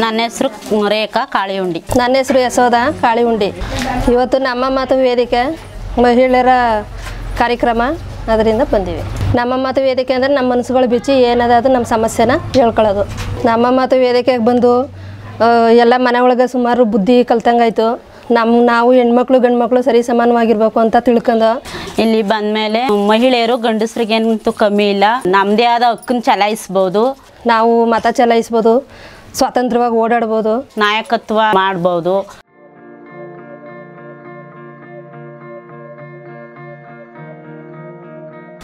ನನ್ನ ಹೆಸರು ರೇಖಾ ಕಾಳಿಹುಂಡಿ. ನನ್ನ ಹೆಸರು ಯಶೋಧ ಕಾಳಿಹುಂಡಿ. ಇವತ್ತು ನಮ್ಮ ಮಾತು ವೇದಿಕೆ ಮಹಿಳೆಯರ ಕಾರ್ಯಕ್ರಮ, ಅದರಿಂದ ಬಂದಿವಿ. ನಮ್ಮ ಮಾತು ವೇದಿಕೆ ಅಂದರೆ ನಮ್ಮ ಮನಸ್ಸುಗಳು ಬಿಚ್ಚಿ ಏನದಾದ್ರು ನಮ್ಮ ಸಮಸ್ಯೆನ ಹೇಳ್ಕೊಳ್ಳೋದು. ನಮ್ಮ ಮಾತು ವೇದಿಕೆಗೆ ಬಂದು ಎಲ್ಲ ಮನೆ ಒಳಗೆ ಸುಮಾರು ಬುದ್ಧಿ ಕಲ್ತಂಗಾಯ್ತು. ನಾವು ಹೆಣ್ಮಕ್ಳು ಗಂಡು ಮಕ್ಕಳು ಸರಿ ಸಮಾನವಾಗಿರ್ಬೇಕು ಅಂತ ತಿಳ್ಕೊಂಡು ಇಲ್ಲಿ ಬಂದಮೇಲೆ ಮಹಿಳೆಯರು ಗಂಡಸರಿಗೇನಂತೂ ಕಮ್ಮಿ ಇಲ್ಲ. ನಮ್ಮದೇ ಆದ ಹಕ್ಕನ್ನು ಚಲಾಯಿಸ್ಬೋದು, ನಾವು ಮತ ಚಲಾಯಿಸ್ಬೋದು, ಸ್ವತಂತ್ರವಾಗಿ ಓಡಾಡ್ಬೋದು, ನಾಯಕತ್ವ ಮಾಡ್ಬೋದು.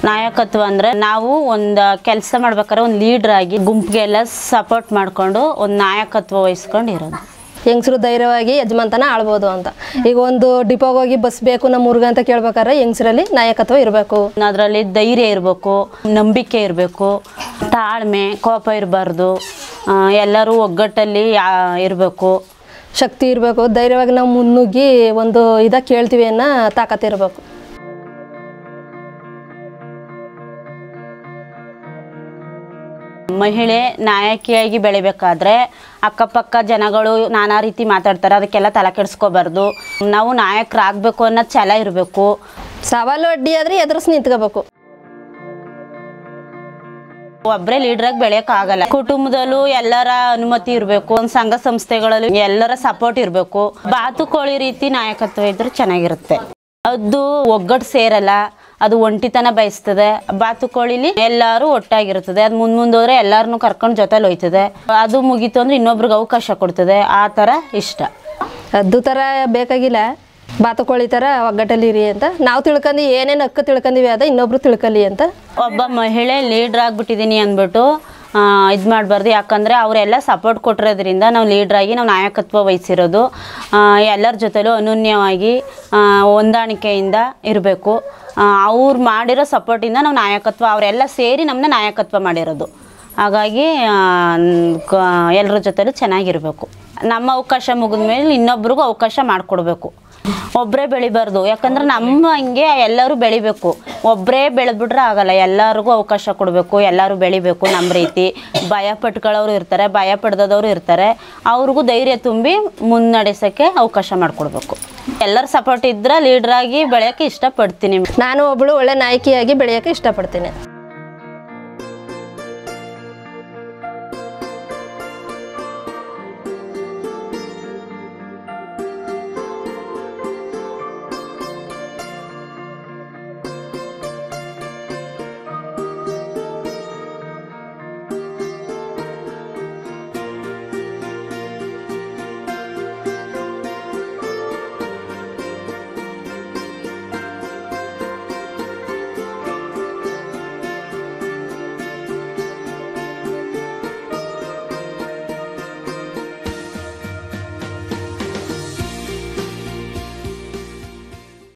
ನಾಯಕತ್ವ ಅಂದರೆ ನಾವು ಒಂದು ಕೆಲಸ ಮಾಡ್ಬೇಕಾದ್ರೆ ಒಂದು ಲೀಡ್ರ್ ಆಗಿ ಗುಂಪಿಗೆಲ್ಲ ಸಪೋರ್ಟ್ ಮಾಡಿಕೊಂಡು ಒಂದು ನಾಯಕತ್ವ ವಹಿಸ್ಕೊಂಡು ಇರೋದು. ಹೆಂಗಸರು ಧೈರ್ಯವಾಗಿ ಯಜಮಾನ್ತನ ಆಳ್ಬೋದು ಅಂತ. ಈಗ ಒಂದು ಡಿಪೋಗೆ ಹೋಗಿ ಬಸ್ ಬೇಕು ನಮ್ಮ ಊರಿಗೆ ಅಂತ ಕೇಳ್ಬೇಕಾದ್ರೆ ಹೆಂಗಸರಲ್ಲಿ ನಾಯಕತ್ವ ಇರಬೇಕು. ಅದರಲ್ಲಿ ಧೈರ್ಯ ಇರಬೇಕು, ನಂಬಿಕೆ ಇರಬೇಕು, ತಾಳ್ಮೆ, ಕೋಪ ಇರಬಾರ್ದು, ಎಲ್ಲರೂ ಒಗ್ಗಟ್ಟಲ್ಲಿ ಇರಬೇಕು, ಶಕ್ತಿ ಇರಬೇಕು. ಧೈರ್ಯವಾಗಿ ನಾವು ಮುನ್ನುಗ್ಗಿ ಒಂದು ಕೇಳ್ತೀವಿ ಅನ್ನೋ ತಾಕತ್ತಿರಬೇಕು. ಮಹಿಳೆ ನಾಯಕಿಯಾಗಿ ಬೆಳಿಬೇಕಾದ್ರೆ ಅಕ್ಕಪಕ್ಕ ಜನಗಳು ನಾನಾ ರೀತಿ ಮಾತಾಡ್ತಾರೆ, ಅದಕ್ಕೆಲ್ಲ ತಲೆ ಕೆಡಿಸ್ಕೋಬಾರ್ದು. ನಾವು ನಾಯಕರಾಗಬೇಕು ಅನ್ನೋ ಛಲ ಇರಬೇಕು. ಸವಾಲು ಅಡ್ಡಿ ಆದರೆ ಎದುರಿಸಿ ನಿಂತ್ಕೋಬೇಕು. ಒಬ್ಬರೇ ಲೀಡ್ರಾಗಿ ಬೆಳೆಯೋಕ್ಕಾಗಲ್ಲ. ಕುಟುಂಬದಲ್ಲೂ ಎಲ್ಲರ ಅನುಮತಿ ಇರಬೇಕು, ಒಂದು ಸಂಘ ಸಂಸ್ಥೆಗಳಲ್ಲೂ ಎಲ್ಲರ ಸಪೋರ್ಟ್ ಇರಬೇಕು. ಬಾತುಕೋಳಿ ರೀತಿ ನಾಯಕತ್ವ ಇದ್ರೆ ಚೆನ್ನಾಗಿರುತ್ತೆ. ಅದು ಒಗ್ಗಟ್ಟು ಸೇರಲ್ಲ, ಅದು ಒಂಟಿತನ ಬಯಸ್ತದೆ. ಬಾತುಕೋಳಿಲಿ ಎಲ್ಲರೂ ಒಟ್ಟಾಗಿರ್ತದೆ. ಅದು ಮುಂದೋದ್ರೆ ಎಲ್ಲರನ್ನೂ ಕರ್ಕೊಂಡು ಜೊತೆಲಿ ಹೋಯ್ತದೆ. ಅದು ಮುಗೀತು ಅಂದ್ರೆ ಇನ್ನೊಬ್ರಿಗೆ ಅವಕಾಶ ಕೊಡ್ತದೆ. ಆ ಥರ ಇಷ್ಟ. ಅದು ಥರ ಬೇಕಾಗಿಲ್ಲ, ಬಾತುಕೋಳಿ ಥರ ಒಗ್ಗಟ್ಟಲ್ಲಿ ಇರಿ ಅಂತ ನಾವು ತಿಳ್ಕೊಂಡು ಏನೇನು ಹಕ್ಕು ತಿಳ್ಕೊಂಡಿವಿ ಅದ ಇನ್ನೊಬ್ರು ತಿಳ್ಕೊಳ್ಳಿ ಅಂತ. ಒಬ್ಬ ಮಹಿಳೆ ಲೀಡ್ರ್ ಆಗಿಬಿಟ್ಟಿದ್ದೀನಿ ಅಂದ್ಬಿಟ್ಟು ಇದು ಮಾಡಬಾರ್ದು. ಯಾಕಂದರೆ ಅವರೆಲ್ಲ ಸಪೋರ್ಟ್ ಕೊಟ್ಟಿರೋದ್ರಿಂದ ನಾವು ಲೀಡ್ರಾಗಿ ನಾವು ನಾಯಕತ್ವ ವಹಿಸಿರೋದು. ಎಲ್ಲರ ಜೊತೆಲೂ ಅನನ್ಯವಾಗಿ ಹೊಂದಾಣಿಕೆಯಿಂದ ಇರಬೇಕು. ಅವ್ರು ಮಾಡಿರೋ ಸಪೋರ್ಟಿಂದ ನಾವು ನಾಯಕತ್ವ, ಅವರೆಲ್ಲ ಸೇರಿ ನಮ್ಮನ್ನ ನಾಯಕತ್ವ ಮಾಡಿರೋದು. ಹಾಗಾಗಿ ಎಲ್ಲರ ಜೊತೆಲೂ ಚೆನ್ನಾಗಿರಬೇಕು. ನಮ್ಮ ಅವಕಾಶ ಮುಗಿದ ಮೇಲೆ ಇನ್ನೊಬ್ರಿಗೂ ಅವಕಾಶ ಮಾಡಿಕೊಡ್ಬೇಕು. ಒಬ್ಬರೇ ಬೆಳಿಬಾರ್ದು. ಯಾಕಂದ್ರೆ ನಮ್ಮ ಹಂಗೆ ಎಲ್ಲರೂ ಬೆಳಿಬೇಕು. ಒಬ್ಬರೇ ಬೆಳೆದ್ಬಿಟ್ರೆ ಆಗಲ್ಲ. ಎಲ್ಲರಿಗೂ ಅವಕಾಶ ಕೊಡಬೇಕು, ಎಲ್ಲರೂ ಬೆಳಿಬೇಕು. ನಮ್ಮ ರೀತಿ ಭಯ ಪಟ್ಕೊಳ್ಳೋರು ಇರ್ತಾರೆ, ಭಯ ಪಡ್ದವರು ಇರ್ತಾರೆ. ಅವ್ರಿಗೂ ಧೈರ್ಯ ತುಂಬಿ ಮುನ್ನಡೆಸೋಕ್ಕೆ ಅವಕಾಶ ಮಾಡಿಕೊಡ್ಬೇಕು. ಎಲ್ಲರ ಸಪೋರ್ಟ್ ಇದ್ರೆ ಲೀಡ್ರಾಗಿ ಬೆಳೆಯೋಕ್ಕೆ ಇಷ್ಟಪಡ್ತೀನಿ. ನಾನು ಒಬ್ಬಳು ಒಳ್ಳೆ ನಾಯಕಿಯಾಗಿ ಬೆಳೆಯೋಕ್ಕೆ ಇಷ್ಟಪಡ್ತೀನಿ.